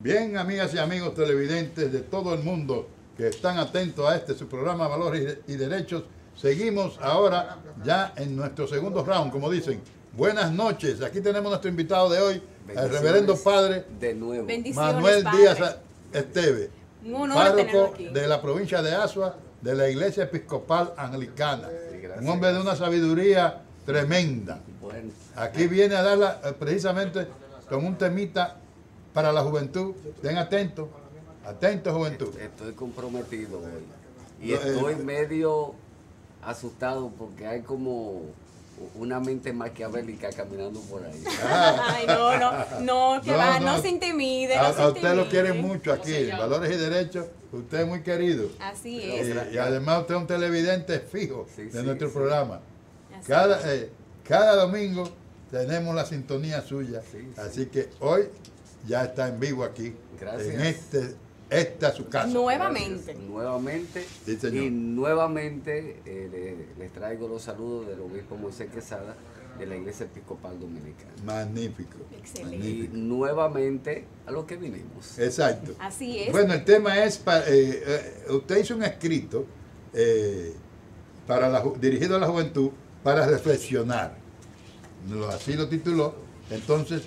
Bien, amigas y amigos televidentes de todo el mundo que están atentos a su programa Valores y Derechos, seguimos ahora ya en nuestro segundo round, como dicen. Buenas noches, aquí tenemos nuestro invitado de hoy, el reverendo padre de nuevo. Manuel Díaz Esteve, párroco aquí de la provincia de Azua, de la Iglesia Episcopal Anglicana. Sí, gracias, Un hombre de una sabiduría tremenda. Bueno, Aquí viene a darla precisamente con un temita para la juventud. Estén atentos, atentos juventud. estoy comprometido hoy. Y estoy medio asustado porque hay como una mente maquiavélica caminando por ahí. Ay, no, que va, no se intimide, no se A usted lo intimide. quieren mucho aquí, en Valores y Derechos, usted es muy querido. Así Y, es. y además usted es un televidente fijo Sí, de sí, nuestro sí. programa. Así Cada domingo tenemos la sintonía suya, Sí, sí. así que hoy ya está en vivo aquí, Gracias. en esta su casa. Nuevamente. Nuevamente. Sí, señor. Y nuevamente les traigo los saludos del obispo Moisés Quesada de la Iglesia Episcopal Dominicana. Magnífico. Excelente. Y Magnífico. nuevamente a lo que vinimos. Exacto. Así es. Bueno, el tema es, usted hizo un escrito dirigido a la juventud para reflexionar. Así lo tituló. Entonces,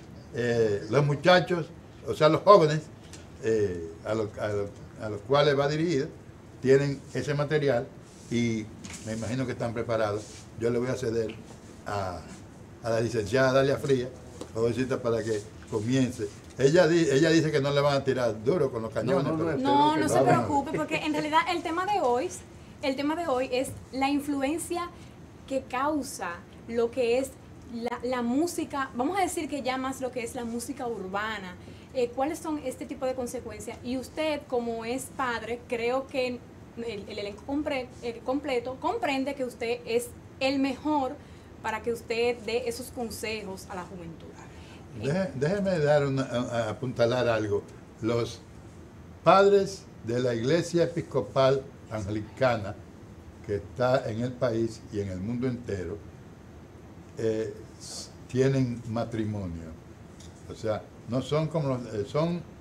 los muchachos, o sea, los jóvenes, a los cuales va dirigido, tienen ese material y me imagino que están preparados. Yo le voy a ceder a la licenciada Dalia Fría, jovencita, para que comience. Ella dice que no le van a tirar duro con los cañones. No, pero- No, no se Vamos. preocupe, porque en realidad el tema de hoy es la influencia que causa lo que es la música, vamos a decir que ya más lo que es la música urbana. ¿Cuáles son este tipo de consecuencias? Y usted, como es padre, creo que el elenco completo comprende que usted es el mejor para que usted dé esos consejos a la juventud. Déjeme apuntalar algo. Los padres de la Iglesia Episcopal Anglicana, que está en el país y en el mundo entero, tienen matrimonio. O sea, no son como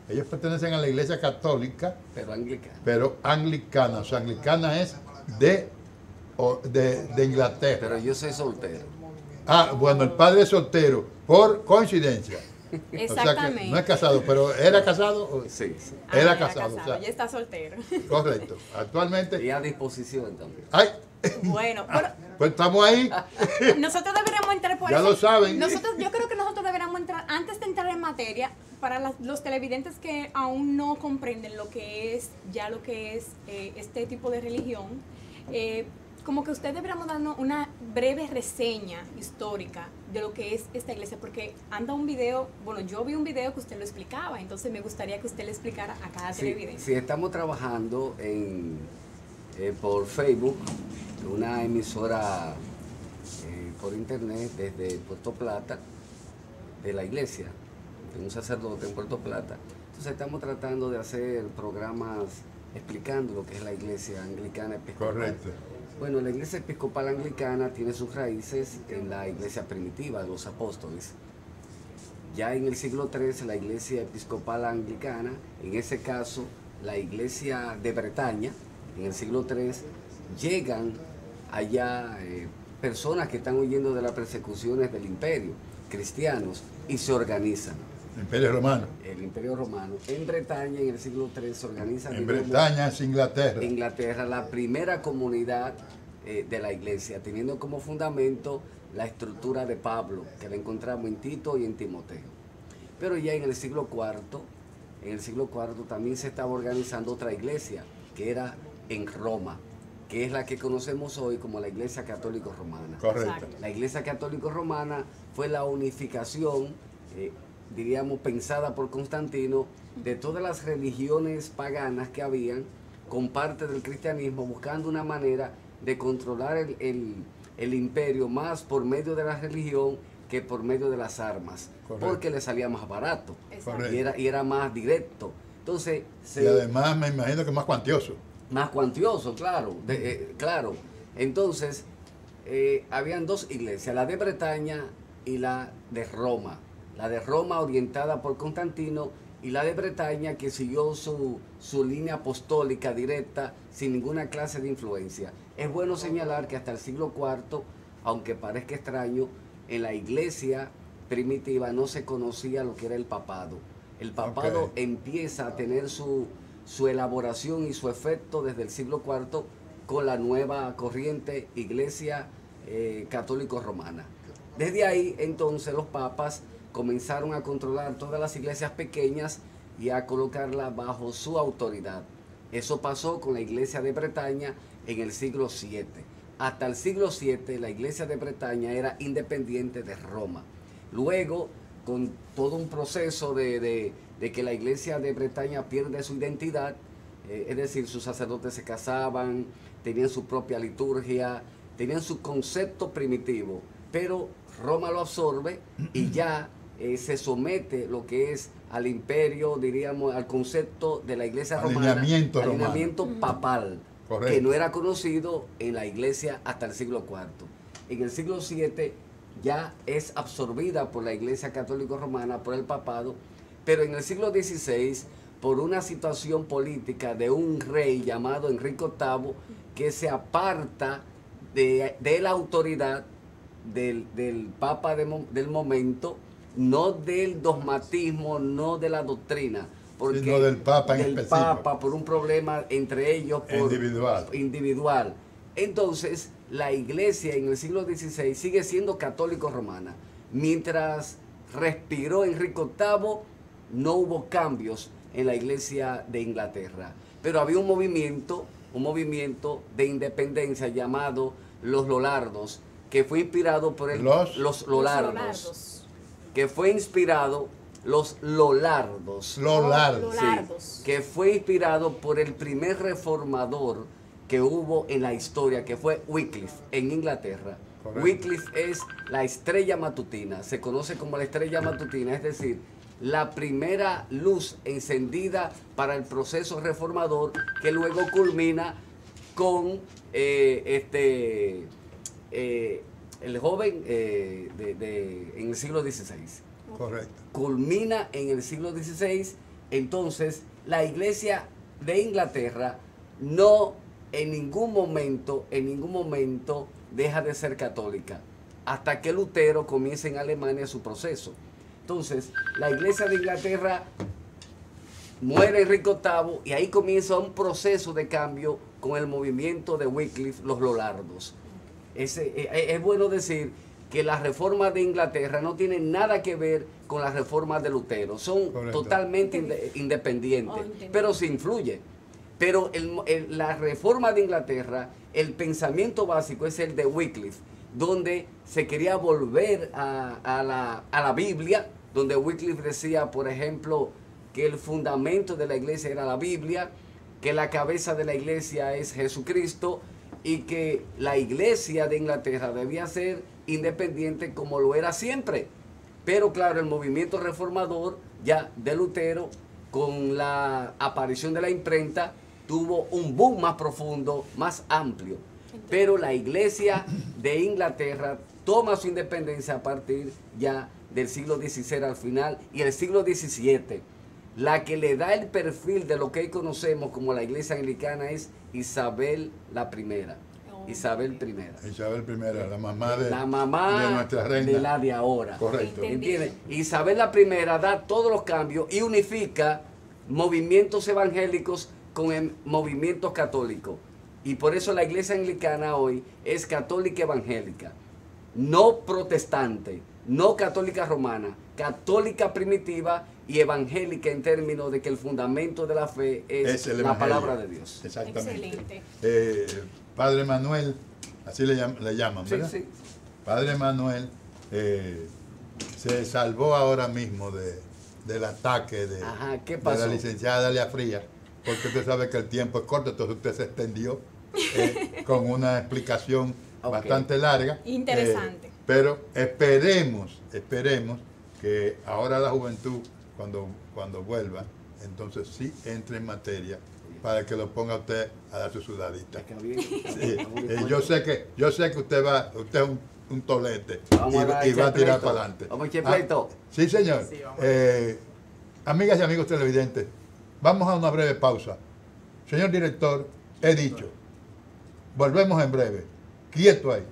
ellos pertenecen a la Iglesia Católica, Pero anglicano. pero anglicana. O sea, anglicana es de Inglaterra. Pero yo soy soltero. Ah, bueno, el padre es soltero, por coincidencia. O sea que Exactamente. no es casado, pero ¿era casado? Sí, sí. Era casado, o sea. Ya está soltero. Correcto. Actualmente. Y a disposición también. ¡Ay! Bueno, Pues estamos ahí. nosotros deberíamos entrar por Ya eso. lo saben. Yo creo que nosotros deberíamos entrar, antes de entrar en materia, para los televidentes que aún no comprenden lo que es este tipo de religión, como que usted deberíamos darnos una breve reseña histórica de lo que es esta iglesia, porque anda un video, bueno, yo vi un video que usted lo explicaba, entonces me gustaría que usted le explicara a cada televidente. Sí, estamos trabajando por Facebook, una emisora por internet desde Puerto Plata, de la iglesia, de un sacerdote en Puerto Plata. Entonces estamos tratando de hacer programas explicando lo que es la iglesia anglicana episcopal. Correcto. Bueno, la iglesia episcopal anglicana tiene sus raíces en la iglesia primitiva de los apóstoles. Ya en el siglo XIII, la iglesia episcopal anglicana, en ese caso la iglesia de Bretaña, en el siglo III, llegan allá personas que están huyendo de las persecuciones del imperio, cristianos, y se organizan. Imperio Romano. El imperio romano en Bretaña en el siglo III se organiza En digamos, Bretaña es Inglaterra. Inglaterra, la primera comunidad de la iglesia, teniendo como fundamento la estructura de Pablo, que la encontramos en Tito y en Timoteo. Pero ya en el siglo IV también se estaba organizando otra iglesia, que era en Roma, que es la que conocemos hoy como la Iglesia Católica Romana. Correcto. Exacto. La Iglesia Católica Romana fue la unificación, diríamos, pensada por Constantino, de todas las religiones paganas que habían con parte del cristianismo, buscando una manera de controlar el imperio más por medio de la religión que por medio de las armas, Correcto. porque le salía más barato Exacto. y era más directo. Entonces, Y además me imagino que más cuantioso. más cuantioso, claro, claro. Entonces, habían dos iglesias, la de Bretaña y la de Roma. La de Roma orientada por Constantino y la de Bretaña, que siguió su línea apostólica directa sin ninguna clase de influencia. Es bueno señalar que hasta el siglo IV, aunque parezca extraño, en la iglesia primitiva no se conocía lo que era el papado. El papado empieza a tener su elaboración y su efecto desde el siglo IV con la nueva corriente iglesia católico-romana. Desde ahí entonces los papas comenzaron a controlar todas las iglesias pequeñas y a colocarlas bajo su autoridad. Eso pasó con la iglesia de Bretaña en el siglo VII. Hasta el siglo VII la iglesia de Bretaña era independiente de Roma. Luego, con todo un proceso de que la iglesia de Bretaña pierde su identidad, es decir, sus sacerdotes se casaban, tenían su propia liturgia, tenían su concepto primitivo, pero Roma lo absorbe y ya se somete lo que es al imperio, diríamos, al concepto de la iglesia romana, alineamiento papal, correcto, que no era conocido en la iglesia hasta el siglo IV. En el siglo VII ya es absorbida por la iglesia católico romana, por el papado, pero en el siglo XVI, por una situación política de un rey llamado Enrique VIII, que se aparta de la autoridad del papa del momento, no del dogmatismo, no de la doctrina, porque sino del papa en específico. Papa por un problema entre ellos individual. Entonces, la iglesia en el siglo XVI sigue siendo católico-romana. Mientras respiró Enrique VIII, no hubo cambios en la iglesia de Inglaterra. Pero había un movimiento de independencia llamado los Lollardos, que fue inspirado por los Lollardos. Que fue inspirado, los Lollardos. Sí, que fue inspirado por el primer reformador que hubo en la historia, que fue Wycliffe, en Inglaterra. Correcto. Wycliffe es la estrella matutina, se conoce como la estrella matutina, es decir, la primera luz encendida para el proceso reformador que luego culmina con el joven en el siglo XVI. Correcto. Culmina en el siglo XVI, entonces la iglesia de Inglaterra no en ningún momento deja de ser católica, hasta que Lutero comienza en Alemania su proceso. Entonces, la iglesia de Inglaterra muere Enrique VIII y ahí comienza un proceso de cambio con el movimiento de Wycliffe, los Lollardos. Es bueno decir que las reformas de Inglaterra no tienen nada que ver con las reformas de Lutero, son correcto, totalmente independientes, pero se influye. Pero la reforma de Inglaterra, el pensamiento básico es el de Wycliffe, donde se quería volver a la Biblia, donde Wycliffe decía, por ejemplo, que el fundamento de la iglesia era la Biblia, que la cabeza de la iglesia es Jesucristo y que la iglesia de Inglaterra debía ser independiente como lo era siempre. Pero claro, el movimiento reformador ya de Lutero, con la aparición de la imprenta, tuvo un boom más profundo, más amplio. Pero la iglesia de Inglaterra toma su independencia a partir ya del siglo XVI al final y el siglo XVII. La que le da el perfil de lo que hoy conocemos como la iglesia anglicana es Isabel la Primera. Isabel I, la mamá de nuestra reina. De la de ahora. Correcto. ¿Entiendes? Isabel la Primera da todos los cambios y unifica movimientos evangélicos con movimientos católicos. Y por eso la iglesia anglicana hoy es católica evangélica, no protestante, no católica romana, católica primitiva y evangélica en términos de que el fundamento de la fe es la palabra de Dios. Exactamente. Excelente. Padre Manuel, así le llaman, ¿verdad? Sí, sí. Padre Manuel se salvó ahora mismo del ataque de la licenciada Dalia Frías, porque usted sabe que el tiempo es corto, entonces usted se extendió con una explicación bastante larga. Interesante. Pero esperemos que ahora la juventud, cuando vuelva, entonces sí entre en materia para que lo ponga usted a dar su sudadita. Sí. Yo sé que usted es un tolete y va a tirar para adelante. Vamos a echar pleito. Sí, señor. Sí, amigas y amigos televidentes, vamos a una breve pausa. Señor director, he dicho, volvemos en breve. Quieto ahí.